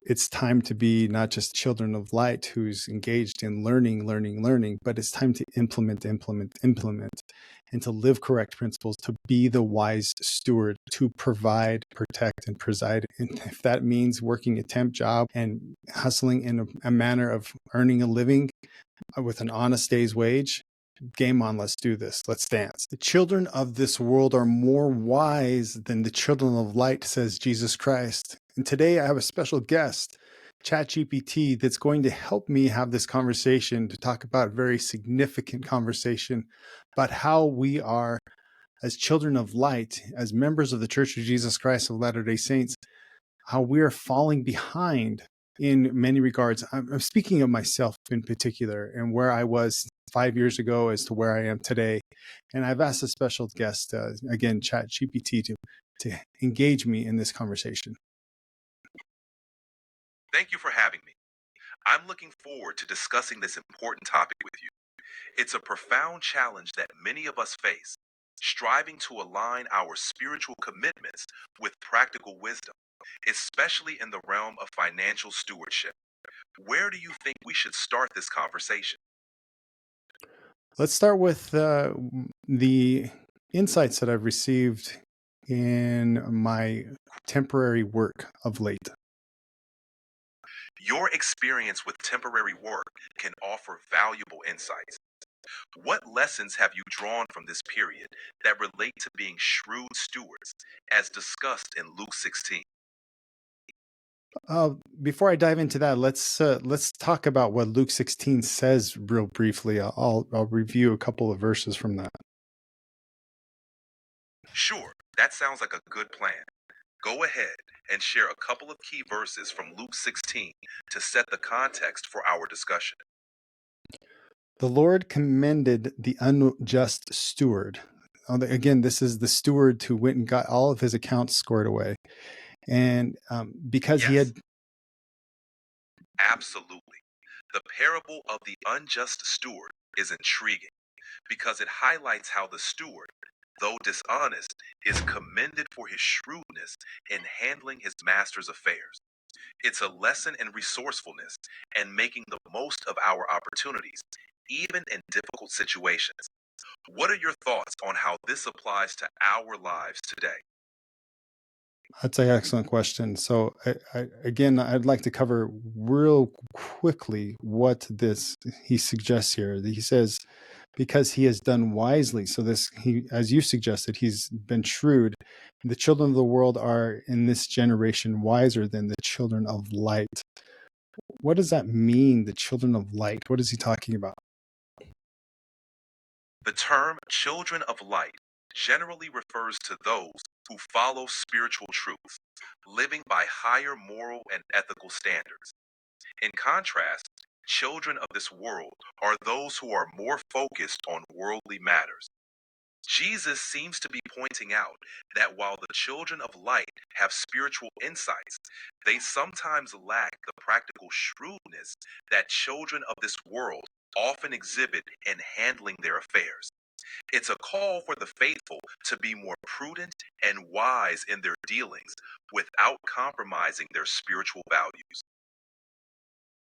it's time to be not just children of light who's engaged in learning, but it's time to implement, and to live correct principles, to be the wise steward, to provide, protect, and preside. And if that means working a temp job and hustling in a manner of earning a living with an honest day's wage, game on, let's do this. Let's dance. The children of this world are more wise than the children of light, says Jesus Christ. And today I have a special guest, ChatGPT, that's going to help me have this conversation, to talk about a very significant conversation about how we are, as children of light, as members of the Church of Jesus Christ of Latter-day Saints, how we are falling behind in many regards. I'm speaking of myself in particular, and where I was 5 years ago as to where I am today. And I've asked a special guest, again, ChatGPT, to engage me in this conversation. Thank you for having me. I'm looking forward to discussing this important topic with you. It's a profound challenge that many of us face, striving to align our spiritual commitments with practical wisdom, especially in the realm of financial stewardship. Where do you think we should start this conversation? Let's start with the insights that I've received in my temporary work of late. Your experience with temporary work can offer valuable insights. What lessons have you drawn from this period that relate to being shrewd stewards, as discussed in Luke 16? Before I dive into that, let's talk about what Luke 16 says real briefly. I'll review a couple of verses from that. Sure, that sounds like a good plan. Go ahead and share a couple of key verses from Luke 16 to set the context for our discussion. The Lord commended the unjust steward. Again, this is the steward who went and got all of his accounts squared away. And because he had... Absolutely. The parable of the unjust steward is intriguing because it highlights how the steward, though dishonest, is commended for his shrewdness in handling his master's affairs. It's a lesson in resourcefulness and making the most of our opportunities, even in difficult situations. What are your thoughts on how this applies to our lives today? That's an excellent question. So again, I'd like to cover real quickly what he suggests here. He says, because he has done wisely. So as you suggested, he's been shrewd. The children of the world are in this generation wiser than the children of light. What does that mean, the children of light? What is he talking about? The term children of light generally refers to those who follow spiritual truths, living by higher moral and ethical standards. In contrast, children of this world are those who are more focused on worldly matters. Jesus seems to be pointing out that while the children of light have spiritual insights, they sometimes lack the practical shrewdness that children of this world often exhibit in handling their affairs. It's a call for the faithful to be more prudent and wise in their dealings without compromising their spiritual values.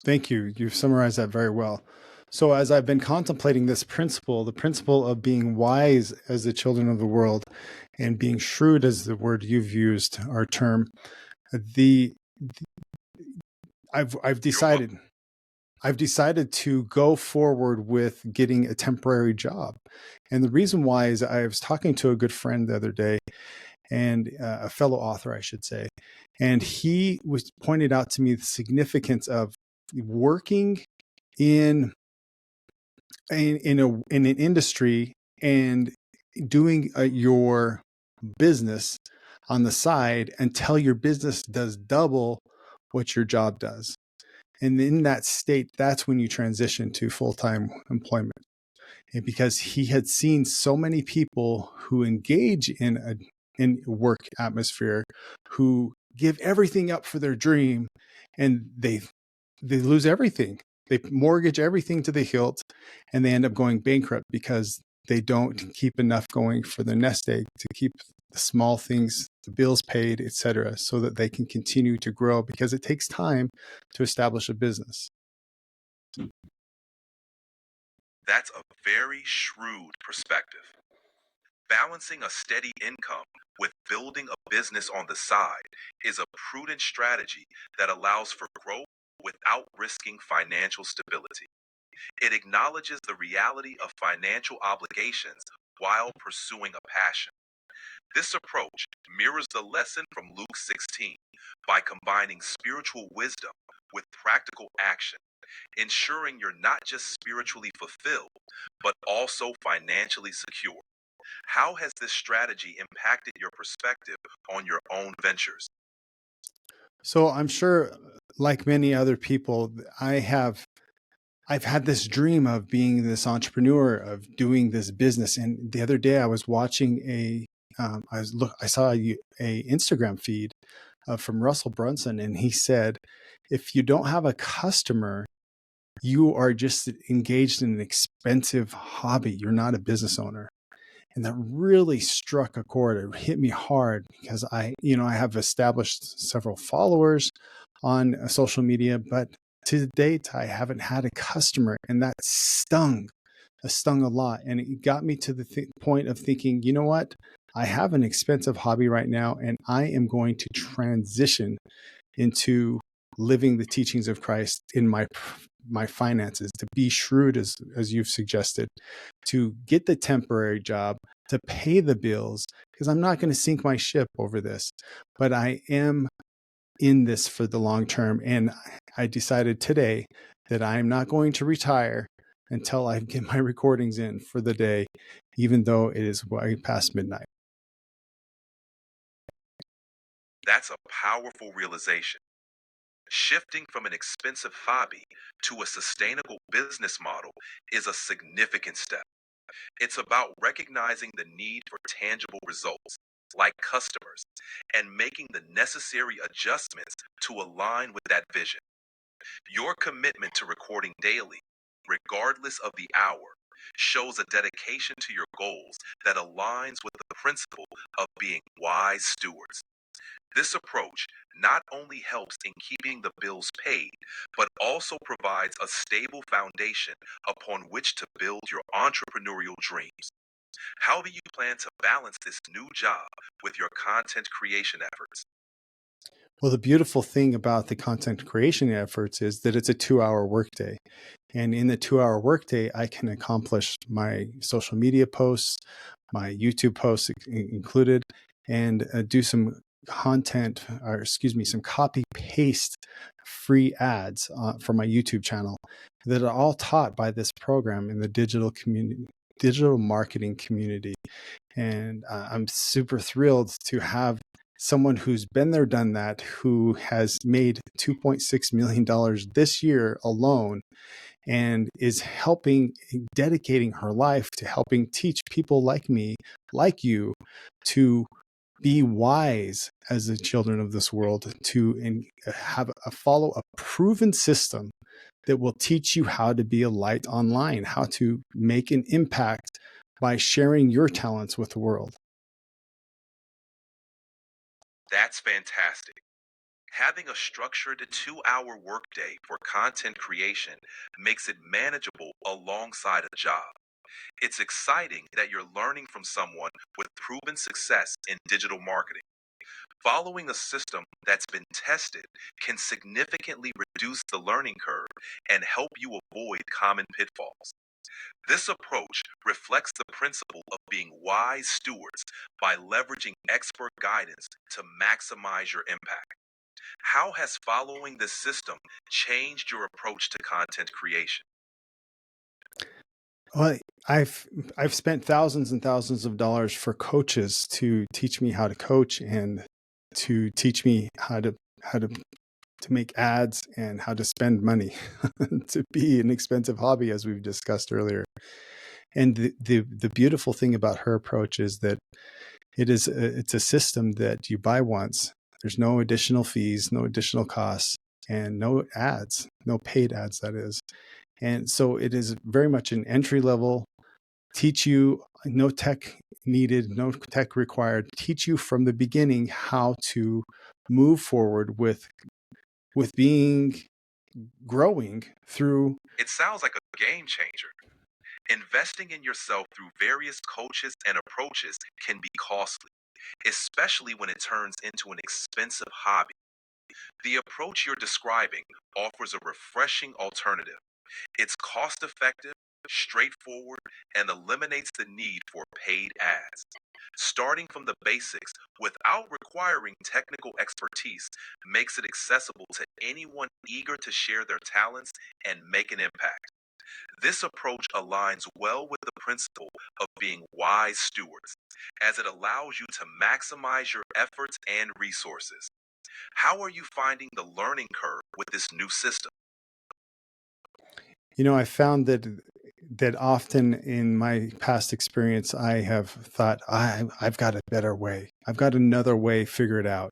Thank you. You've summarized that very well. So as I've been contemplating this principle, the principle of being wise as the children of the world and being shrewd as the word you've used, our term, I've decided to go forward with getting a temporary job. And the reason why is I was talking to a good friend the other day, and a fellow author, I should say, and he was pointed out to me the significance of working in an industry and doing your business on the side until your business does double what your job does. And in that state, that's when you transition to full-time employment. And because he had seen so many people who engage in work atmosphere, who give everything up for their dream, and they lose everything. They mortgage everything to the hilt, and they end up going bankrupt because they don't keep enough going for their nest egg to keep the small things, the bills paid, etc., so that they can continue to grow, because it takes time to establish a business. That's a very shrewd perspective. Balancing a steady income with building a business on the side is a prudent strategy that allows for growth without risking financial stability. It acknowledges the reality of financial obligations while pursuing a passion. This approach mirrors the lesson from Luke 16 by combining spiritual wisdom with practical action, ensuring you're not just spiritually fulfilled, but also financially secure. How has this strategy impacted your perspective on your own ventures? So I'm sure, like many other people, I've had this dream of being this entrepreneur, of doing this business. And the other day I was watching I saw a Instagram feed from Russell Brunson, and he said, if you don't have a customer, you are just engaged in an expensive hobby. You're not a business owner. And that really struck a chord. It hit me hard because I have established several followers on social media, but to date, I haven't had a customer, and that stung. It stung a lot, and it got me to the point of thinking, you know what? I have an expensive hobby right now, and I am going to transition into living the teachings of Christ in my finances, to be shrewd, as you've suggested, to get the temporary job, to pay the bills, because I'm not going to sink my ship over this, but I am in this for the long term. And I decided today that I'm not going to retire until I get my recordings in for the day, even though it is way past midnight. That's a powerful realization. Shifting from an expensive hobby to a sustainable business model is a significant step. It's about recognizing the need for tangible results, like customers, and making the necessary adjustments to align with that vision. Your commitment to recording daily, regardless of the hour, shows a dedication to your goals that aligns with the principle of being wise stewards. This approach not only helps in keeping the bills paid, but also provides a stable foundation upon which to build your entrepreneurial dreams. How do you plan to balance this new job with your content creation efforts? Well, the beautiful thing about the content creation efforts is that it's a 2-hour workday. And in the 2-hour workday, I can accomplish my social media posts, my YouTube posts included, and do some some copy paste free ads for my YouTube channel that are all taught by this program in the digital marketing community. And I'm super thrilled to have someone who's been there, done that, who has made $2.6 million this year alone, and is dedicating her life to helping teach people like me, like you, to be wise as the children of this world, to follow a proven system that will teach you how to be a light online, how to make an impact by sharing your talents with the world. That's fantastic. Having a structured 2-hour workday for content creation makes it manageable alongside a job. It's exciting that you're learning from someone with proven success in digital marketing. Following a system that's been tested can significantly reduce the learning curve and help you avoid common pitfalls. This approach reflects the principle of being wise stewards by leveraging expert guidance to maximize your impact. How has following this system changed your approach to content creation? Well, I've spent thousands and thousands of dollars for coaches to teach me how to coach, and to teach me how to make ads and how to spend money to be an expensive hobby, as we've discussed earlier. And the beautiful thing about her approach is that it's a system that you buy once. There's no additional fees, no additional costs, and no ads, no paid ads, that is. And so it is very much an entry level teach you no tech needed, no tech required, teach you from the beginning how to move forward with being growing through. It sounds like a game changer. Investing in yourself through various coaches and approaches can be costly, especially when it turns into an expensive hobby. The approach you're describing offers a refreshing alternative. It's cost effective, straightforward, and eliminates the need for paid ads. Starting from the basics without requiring technical expertise makes it accessible to anyone eager to share their talents and make an impact. This approach aligns well with the principle of being wise stewards, as it allows you to maximize your efforts and resources. How are you finding the learning curve with this new system? I found that often in my past experience, I have thought I've got a better way. I've got another way figured out.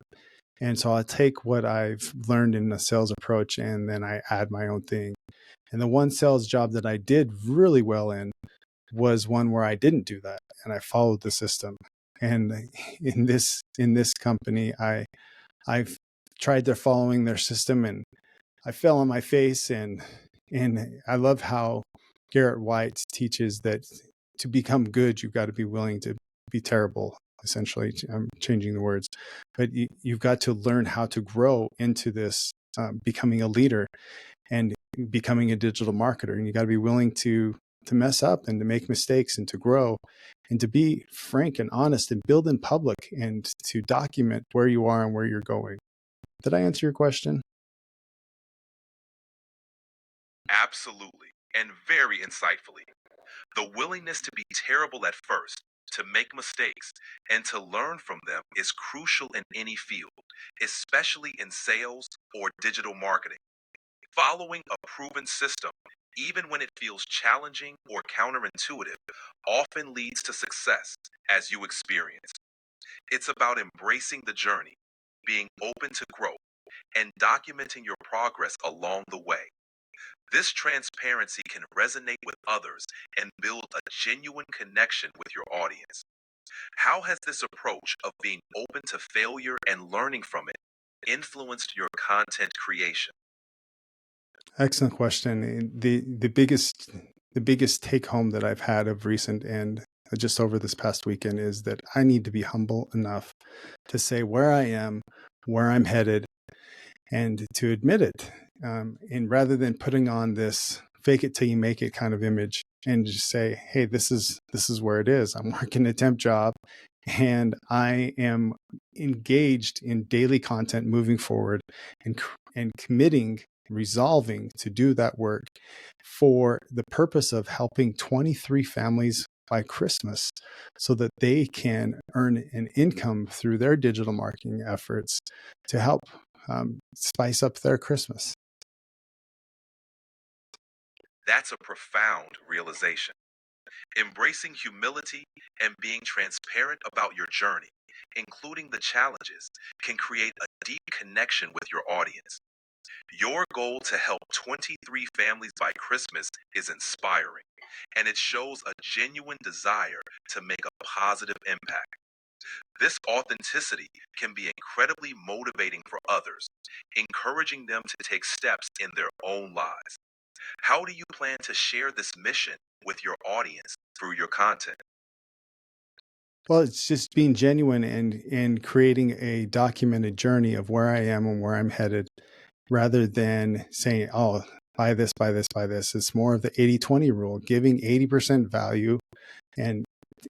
And so I take what I've learned in the sales approach and then I add my own thing. And the one sales job that I did really well in was one where I didn't do that and I followed the system. And in this company, I've tried their following their system and I fell on my face, and I love how Garrett White teaches that to become good, you've got to be willing to be terrible. Essentially, I'm changing the words, but you've got to learn how to grow into this, becoming a leader and becoming a digital marketer. And you got to be willing to mess up and to make mistakes and to grow and to be frank and honest and build in public and to document where you are and where you're going. Did I answer your question? Absolutely, and very insightfully. The willingness to be terrible at first, to make mistakes, and to learn from them is crucial in any field, especially in sales or digital marketing. Following a proven system, even when it feels challenging or counterintuitive, often leads to success, as you experienced. It's about embracing the journey, being open to growth, and documenting your progress along the way. This transparency can resonate with others and build a genuine connection with your audience. How has this approach of being open to failure and learning from it influenced your content creation? Excellent question. The biggest take home that I've had of recent and just over this past weekend is that I need to be humble enough to say where I am, where I'm headed, and to admit it. And rather than putting on this fake it till you make it kind of image, and just say, hey, this is where it is. I'm working a temp job, and I am engaged in daily content moving forward, and committing, resolving to do that work for the purpose of helping 23 families by Christmas so that they can earn an income through their digital marketing efforts to help spice up their Christmas. That's a profound realization. Embracing humility and being transparent about your journey, including the challenges, can create a deep connection with your audience. Your goal to help 23 families by Christmas is inspiring, and it shows a genuine desire to make a positive impact. This authenticity can be incredibly motivating for others, encouraging them to take steps in their own lives. How do you plan to share this mission with your audience through your content? Well, it's just being genuine and creating a documented journey of where I am and where I'm headed, rather than saying, oh, buy this, buy this, buy this. It's more of the 80-20 rule, giving 80% value and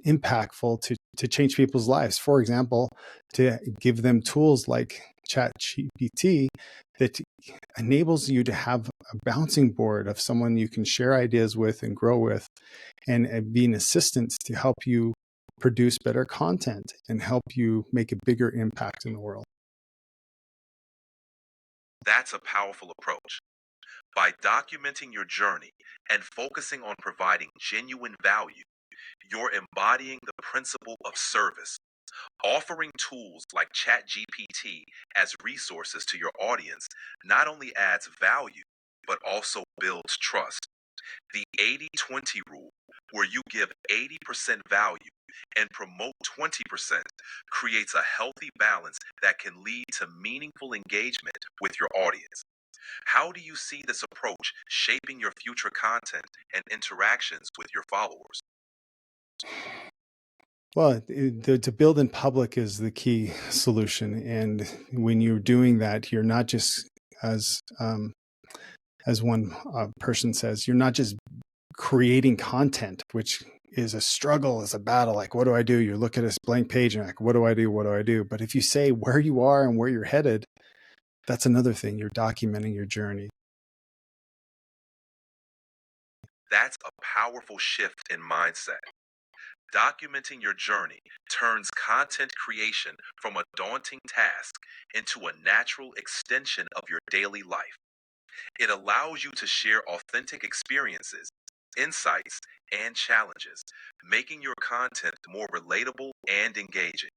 impactful to change people's lives. For example, to give them tools like ChatGPT that enables you to have a bouncing board of someone you can share ideas with and grow with, and be an assistant to help you produce better content and help you make a bigger impact in the world. That's a powerful approach. By documenting your journey and focusing on providing genuine value, you're embodying the principle of service. Offering tools like ChatGPT as resources to your audience not only adds value, but also builds trust. The 80-20 rule, where you give 80% value and promote 20%, creates a healthy balance that can lead to meaningful engagement with your audience. How do you see this approach shaping your future content and interactions with your followers? Well, to build in public is the key solution, and when you're doing that, you're not just as one person says, you're not just creating content, which is a struggle, is a battle. Like, what do I do? You look at this blank page and you're like, what do I do? What do I do? But if you say where you are and where you're headed, that's another thing. You're documenting your journey. That's a powerful shift in mindset. Documenting your journey turns content creation from a daunting task into a natural extension of your daily life. It allows you to share authentic experiences, insights, and challenges, making your content more relatable and engaging.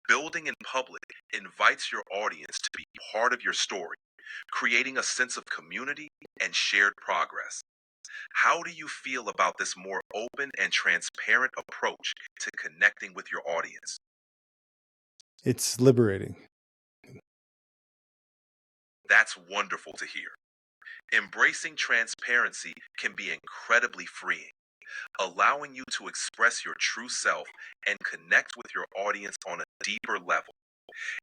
Building in public invites your audience to be part of your story, creating a sense of community and shared progress. How do you feel about this more open and transparent approach to connecting with your audience? It's liberating. That's wonderful to hear. Embracing transparency can be incredibly freeing, allowing you to express your true self and connect with your audience on a deeper level.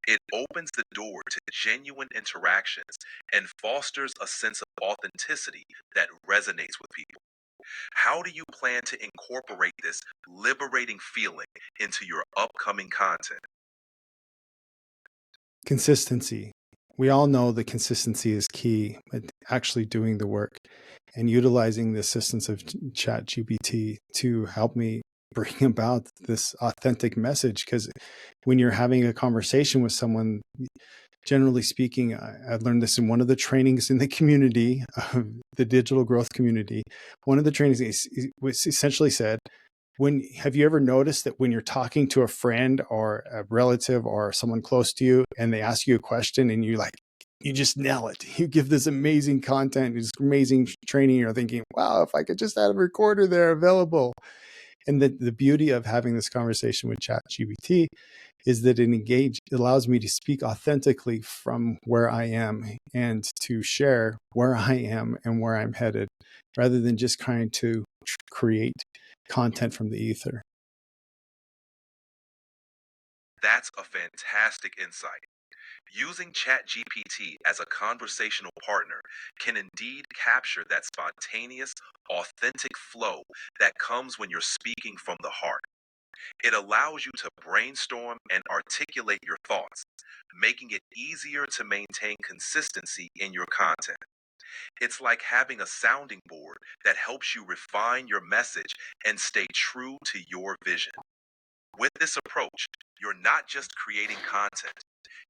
It opens the door to genuine interactions and fosters a sense of authenticity that resonates with people. How do you plan to incorporate this liberating feeling into your upcoming content? Consistency. We all know that consistency is key, but actually doing the work and utilizing the assistance of ChatGPT to help me bring about this authentic message. Because when you're having a conversation with someone, generally speaking, I learned this in one of the trainings in the community, the digital growth community. One of the trainings was essentially said, have you ever noticed that when you're talking to a friend or a relative or someone close to you and they ask you a question and you just nail it. You give this amazing content, this amazing training. You're thinking, wow, if I could just have a recorder there available. And the beauty of having this conversation with ChatGPT is that it allows me to speak authentically from where I am and to share where I am and where I'm headed, rather than just trying to create content from the ether. That's a fantastic insight. Using ChatGPT as a conversational partner can indeed capture that spontaneous, authentic flow that comes when you're speaking from the heart. It allows you to brainstorm and articulate your thoughts, making it easier to maintain consistency in your content. It's like having a sounding board that helps you refine your message and stay true to your vision. With this approach, you're not just creating content,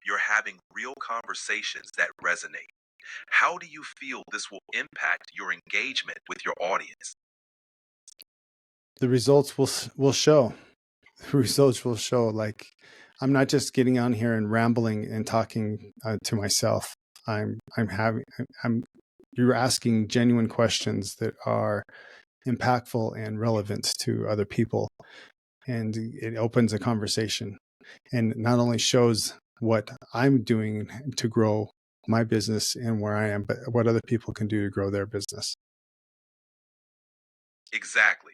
you're having real conversations that resonate. How do you feel this will impact your engagement with your audience? The results will show. The results will show. Like, I'm not just getting on here and rambling and talking to myself. You're asking genuine questions that are impactful and relevant to other people, and it opens a conversation, and not only shows what I'm doing to grow my business and where I am, but what other people can do to grow their business. Exactly.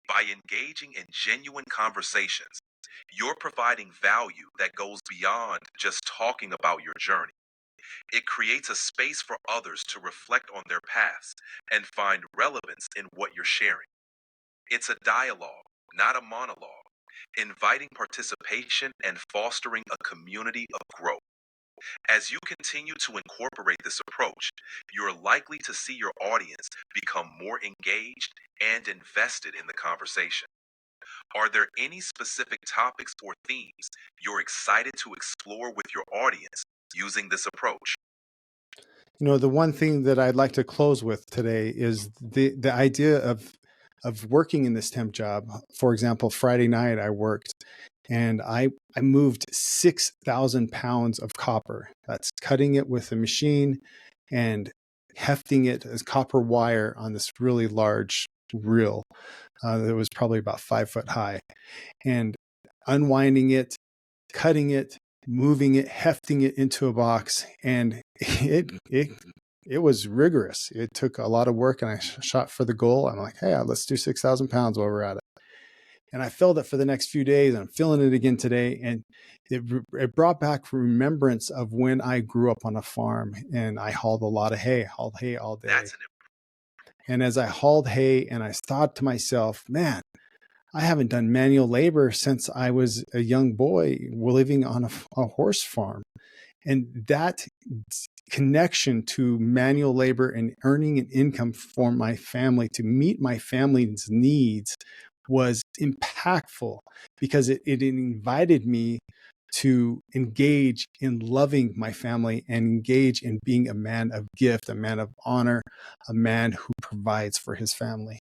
By engaging in genuine conversations, you're providing value that goes beyond just talking about your journey. It creates a space for others to reflect on their paths and find relevance in what you're sharing. It's a dialogue, not a monologue, inviting participation and fostering a community of growth. As you continue to incorporate this approach, you're likely to see your audience become more engaged and invested in the conversation. Are there any specific topics or themes you're excited to explore with your audience using this approach? The one thing that I'd like to close with today is the idea of working in this temp job. For example, Friday night I worked and I moved 6,000 pounds of copper. That's cutting it with a machine and hefting it as copper wire on this really large reel that was probably about 5 foot high, and unwinding it, cutting it, moving it, hefting it into a box, and it was rigorous. It took a lot of work, and I shot for the goal. I'm like, hey, let's do 6,000 pounds while we're at it. And I felt it for the next few days, and I'm feeling it again today. And it brought back remembrance of when I grew up on a farm and I hauled a lot of hay, hauled hay all day. That's an And as I hauled hay, and I thought to myself, man, I haven't done manual labor since I was a young boy living on a horse farm. And that connection to manual labor and earning an income for my family to meet my family's needs was impactful, because it invited me to engage in loving my family and engage in being a man of gift, a man of honor, a man who provides for his family.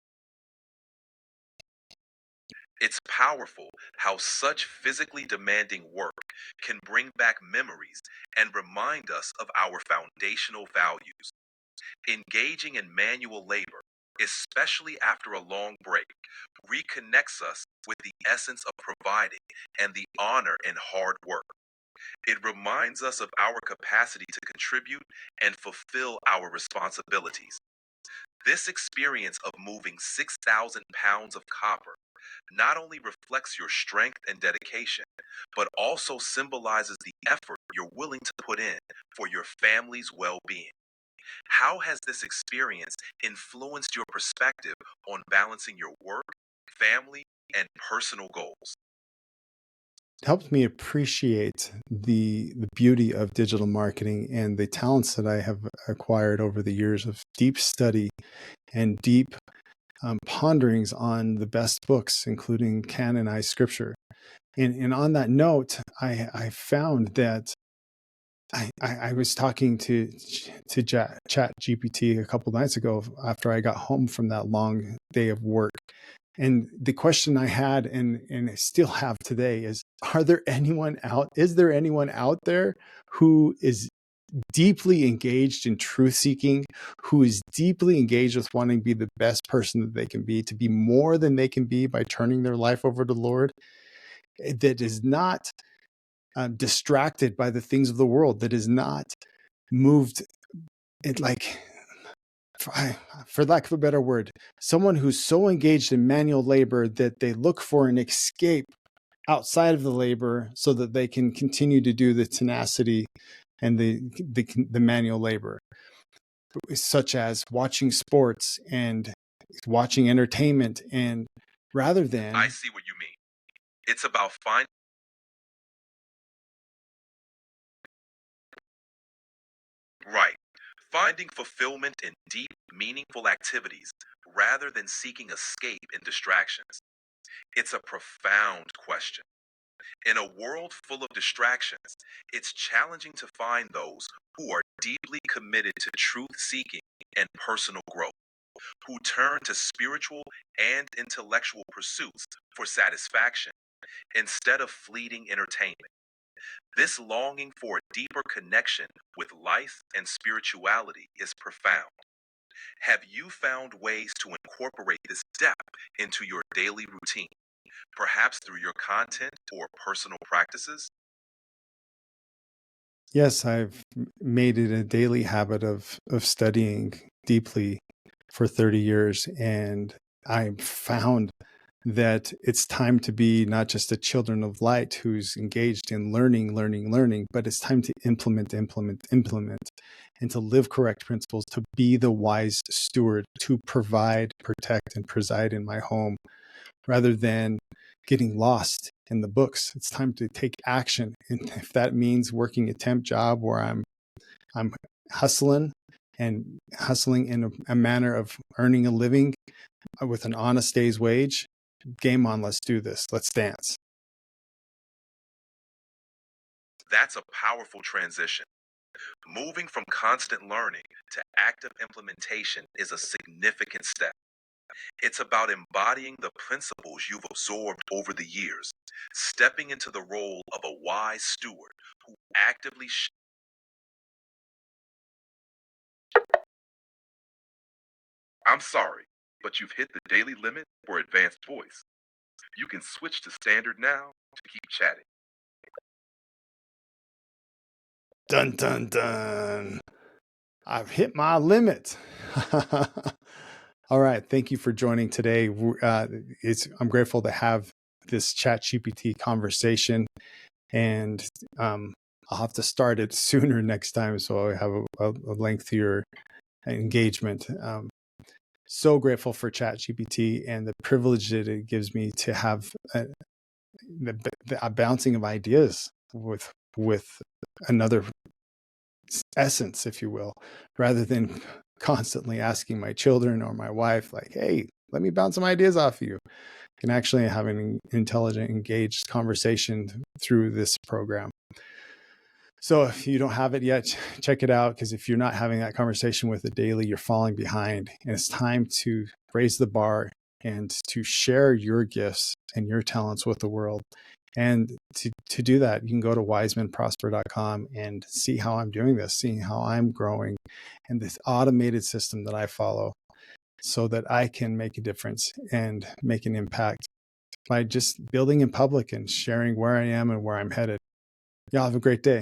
It's powerful how such physically demanding work can bring back memories and remind us of our foundational values. Engaging in manual labor, especially after a long break, reconnects us with the essence of providing and the honor in hard work. It reminds us of our capacity to contribute and fulfill our responsibilities. This experience of moving 6,000 pounds of copper not only reflects your strength and dedication, but also symbolizes the effort you're willing to put in for your family's well being. How has this experience influenced your perspective on balancing your work, family, and personal goals? It helped me appreciate the beauty of digital marketing and the talents that I have acquired over the years of deep study and deep ponderings on the best books, including canonized scripture. And on that note, I found that I was talking to ChatGPT a couple nights ago after I got home from that long day of work. And the question I had, and I still have today, is: is there anyone out there who is deeply engaged in truth seeking, who is deeply engaged with wanting to be the best person that they can be, to be more than they can be by turning their life over to the Lord, that is not distracted by the things of the world, that is not moved, it like, for lack of a better word, someone who's so engaged in manual labor that they look for an escape outside of the labor so that they can continue to do the tenacity and the manual labor, such as watching sports and watching entertainment, and rather than I see what you mean. It's about finding right. Finding fulfillment in deep, meaningful activities rather than seeking escape in distractions. It's a profound question. In a world full of distractions, it's challenging to find those who are deeply committed to truth seeking and personal growth, who turn to spiritual and intellectual pursuits for satisfaction instead of fleeting entertainment. This longing for a deeper connection with life and spirituality is profound. Have you found ways to incorporate this depth into your daily routine, perhaps through your content or personal practices? yes, I've made it a daily habit of studying deeply for 30 years, and I found that it's time to be not just a children of light who's engaged in learning, but it's time to implement, and to live correct principles, to be the wise steward, to provide, protect, and preside in my home, rather than getting lost in the books. It's time to take action. And if that means working a temp job where I'm hustling in a manner of earning a living with an honest day's wage, game on, let's do this. Let's dance. That's a powerful transition. Moving from constant learning to active implementation is a significant step. It's about embodying the principles you've absorbed over the years, stepping into the role of a wise steward who actively I'm sorry. but you've hit the daily limit for advanced voice. You can switch to standard now to keep chatting. Dun, dun, dun. I've hit my limit. All right. Thank you for joining today. I'm grateful to have this ChatGPT conversation, and I'll have to start it sooner next time, so I have a lengthier engagement. So grateful for ChatGPT and the privilege that it gives me to have a bouncing of ideas with another essence, if you will, rather than constantly asking my children or my wife, like, hey, let me bounce some ideas off you. And actually have an intelligent, engaged conversation through this program. So if you don't have it yet, check it out, because if you're not having that conversation with it daily, you're falling behind. And it's time to raise the bar and to share your gifts and your talents with the world. And to do that, you can go to wisemanprosper.com and see how I'm doing this, seeing how I'm growing, and this automated system that I follow so that I can make a difference and make an impact by just building in public and sharing where I am and where I'm headed. Y'all have a great day.